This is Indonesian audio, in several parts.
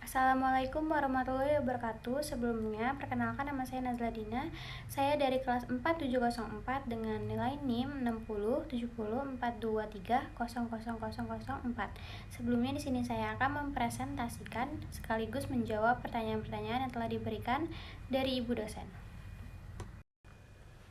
Assalamualaikum warahmatullahi wabarakatuh. Sebelumnya, perkenalkan nama saya Nazla Dina. Saya dari kelas 4704 dengan nilai NIM 607042300004. Sebelumnya di sini saya akan mempresentasikan sekaligus menjawab pertanyaan-pertanyaan yang telah diberikan dari Ibu dosen.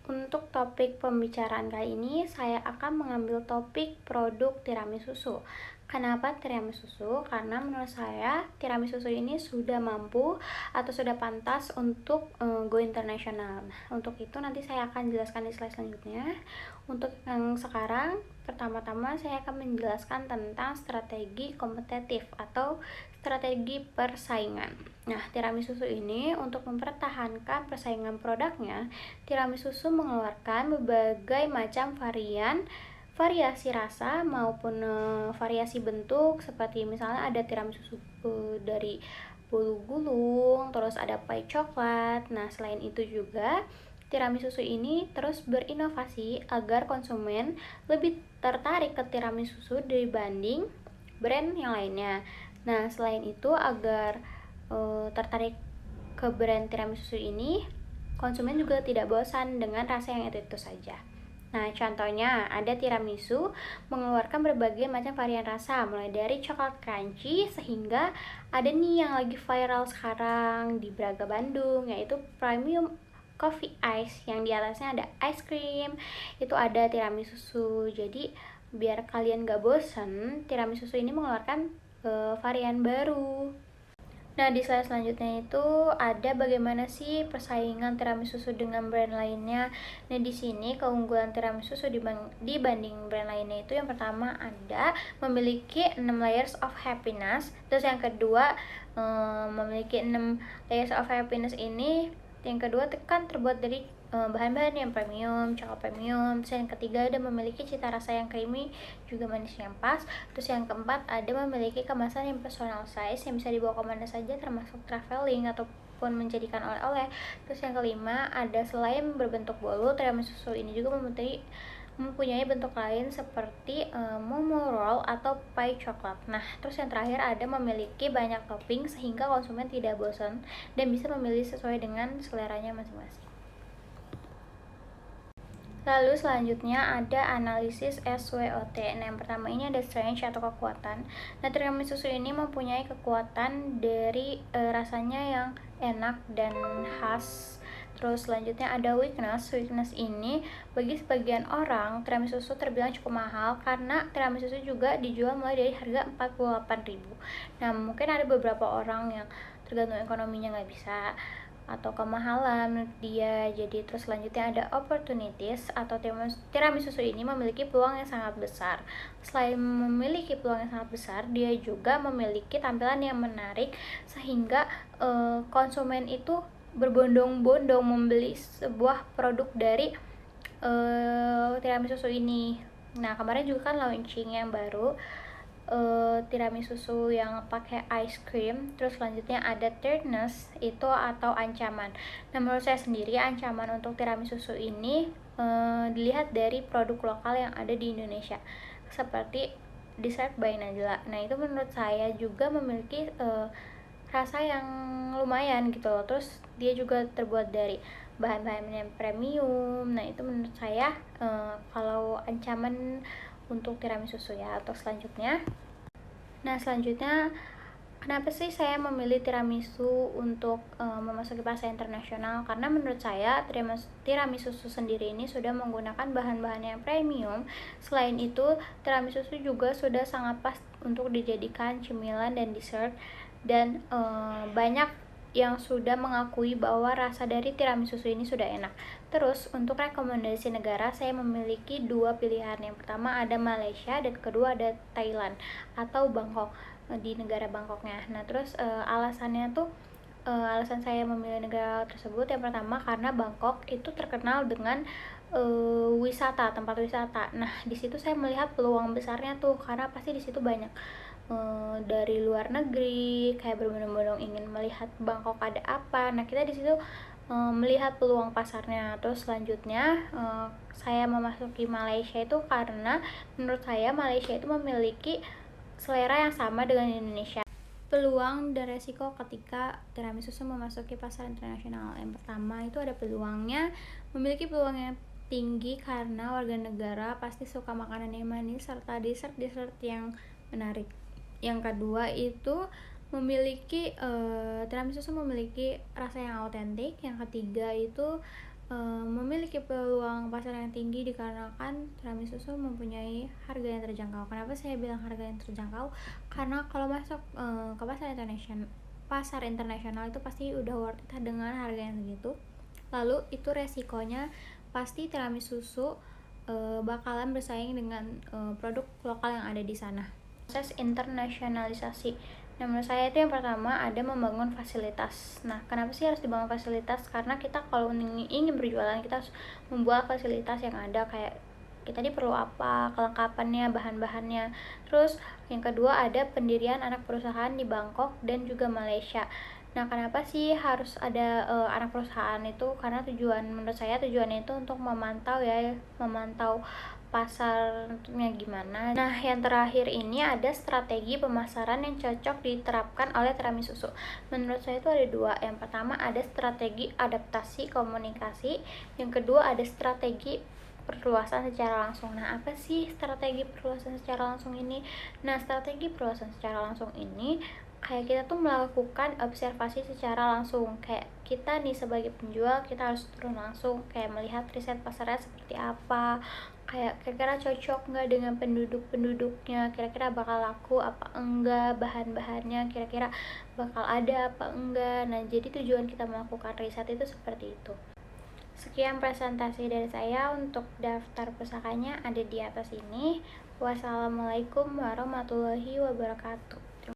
Untuk topik pembicaraan kali ini, saya akan mengambil topik produk tiramisu. Kenapa tiramisu? Karena menurut saya tiramisu ini sudah mampu atau sudah pantas untuk go internasional. Nah, untuk itu nanti saya akan jelaskan di slide selanjutnya. Untuk yang sekarang, pertama-tama saya akan menjelaskan tentang strategi kompetitif atau strategi persaingan. Nah, tiramisu ini untuk mempertahankan persaingan produknya, tiramisu mengeluarkan berbagai macam variasi rasa maupun variasi bentuk, seperti misalnya ada tiramisu dari bolu gulung, terus ada pie coklat. Nah, selain itu juga tiramisu ini terus berinovasi agar konsumen lebih tertarik ke tiramisu dibanding brand yang lainnya. Nah, selain itu agar tertarik ke brand tiramisu ini, konsumen juga tidak bosan dengan rasa yang itu saja. Nah, contohnya ada tiramisu mengeluarkan berbagai macam varian rasa, mulai dari coklat crunchy sehingga ada nih yang lagi viral sekarang di Braga Bandung, yaitu premium coffee ice, yang di atasnya ada ice cream. Itu ada tiramisu. Jadi biar kalian gak bosan, tiramisu ini mengeluarkan varian baru. Nah, di slide selanjutnya itu ada bagaimana sih persaingan tiramisu dengan brand lainnya. Nah, di sini keunggulan tiramisu dibanding brand lainnya itu yang pertama ada memiliki 6 layers of happiness. Terus yang kedua, memiliki 6 layers of happiness ini, yang kedua kan terbuat dari bahan-bahan yang premium, coklat premium. Terus yang ketiga ada memiliki cita rasa yang creamy, juga manis yang pas. Terus yang keempat ada memiliki kemasan yang personal size yang bisa dibawa kemana saja, termasuk traveling ataupun menjadikan oleh-oleh. Terus yang kelima ada selain berbentuk bolu, tiramisu ini juga mempunyai bentuk lain seperti momo roll atau pie coklat. Nah, terus yang terakhir ada memiliki banyak topping sehingga konsumen tidak bosan dan bisa memilih sesuai dengan seleranya masing-masing. Lalu selanjutnya ada analisis SWOT. Nah, yang pertama ini ada strength atau kekuatan. Nah, tiramisu ini mempunyai kekuatan dari rasanya yang enak dan khas. Terus selanjutnya ada weakness. Weakness ini bagi sebagian orang tiramisu terbilang cukup mahal karena tiramisu juga dijual mulai dari harga 48.000. Nah, mungkin ada beberapa orang yang tergantung ekonominya nggak bisa atau kemahalan menurut dia. Jadi terus selanjutnya ada opportunities atau tiramisu ini memiliki peluang yang sangat besar. Selain memiliki peluang yang sangat besar, dia juga memiliki tampilan yang menarik sehingga konsumen itu berbondong-bondong membeli sebuah produk dari tiramisu ini. Nah, kemarin juga kan launching yang baru tiramisu yang pakai ice cream. Terus selanjutnya ada thirdness itu atau ancaman. Nah, menurut saya sendiri ancaman untuk tiramisu ini dilihat dari produk lokal yang ada di Indonesia seperti Dessert by Najla. Nah, itu menurut saya juga memiliki rasa yang lumayan gitu loh. Terus dia juga terbuat dari bahan-bahan yang premium. Nah, itu menurut saya kalau ancaman untuk tiramisu ya. Atau selanjutnya, kenapa sih saya memilih tiramisu untuk memasuki pasar internasional? Karena menurut saya tiramisu sendiri ini sudah menggunakan bahan-bahan yang premium. Selain itu, tiramisu juga sudah sangat pas untuk dijadikan cemilan dan dessert, dan banyak yang sudah mengakui bahwa rasa dari tiramisu ini sudah enak. Terus untuk rekomendasi negara, saya memiliki dua pilihan. Yang pertama ada Malaysia dan kedua ada Thailand atau Bangkok, di negara Bangkoknya. Nah, terus alasan saya memilih negara tersebut, yang pertama karena Bangkok itu terkenal dengan tempat wisata. Nah, di situ saya melihat peluang besarnya tuh, karena pasti di situ banyak dari luar negeri kayak berbondong-bondong ingin melihat Bangkok ada apa. Nah, kita di situ melihat peluang pasarnya. Terus selanjutnya saya memasuki Malaysia itu karena menurut saya Malaysia itu memiliki selera yang sama dengan Indonesia. Peluang dan resiko ketika tiramisu memasuki pasar internasional. Yang pertama itu ada peluangnya, memiliki peluang yang tinggi karena warga negara pasti suka makanan yang manis serta dessert-dessert yang menarik. Yang kedua itu tiramisu memiliki rasa yang autentik. Yang ketiga itu memiliki peluang pasar yang tinggi dikarenakan tiramisu mempunyai harga yang terjangkau. Kenapa saya bilang harga yang terjangkau? Karena kalau masuk ke pasar internasional itu pasti udah worth it dengan harga yang segitu. Lalu itu resikonya pasti tiramisu bakalan bersaing dengan produk lokal yang ada di sana. Proses internasionalisasi. Nah, menurut saya itu yang pertama ada membangun fasilitas. Nah, kenapa sih harus dibangun fasilitas? Karena kita kalau ingin berjualan, kita harus membuat fasilitas yang ada, kayak kita ini perlu apa, kelengkapannya, bahan-bahannya. Terus yang kedua ada pendirian anak perusahaan di Bangkok dan juga Malaysia. Nah, kenapa sih harus ada anak perusahaan itu? Karena menurut saya tujuannya itu untuk memantau pasarnya gimana. Nah, yang terakhir ini ada strategi pemasaran yang cocok diterapkan oleh tiramisu. Menurut saya itu ada dua. Yang pertama ada strategi adaptasi komunikasi, yang kedua ada strategi perluasan secara langsung. Nah, apa sih strategi perluasan secara langsung ini? Nah, strategi perluasan secara langsung ini kayak kita tuh melakukan observasi secara langsung. Kayak kita nih sebagai penjual, kita harus turun langsung, kayak melihat riset pasarnya seperti apa, kayak kira-kira cocok nggak dengan penduduknya, kira-kira bakal laku apa enggak, bahan-bahannya kira-kira bakal ada apa enggak. Nah, jadi tujuan kita melakukan riset itu seperti itu. Sekian presentasi dari saya. Untuk daftar pusakanya ada di atas ini. Wassalamualaikum warahmatullahi wabarakatuh.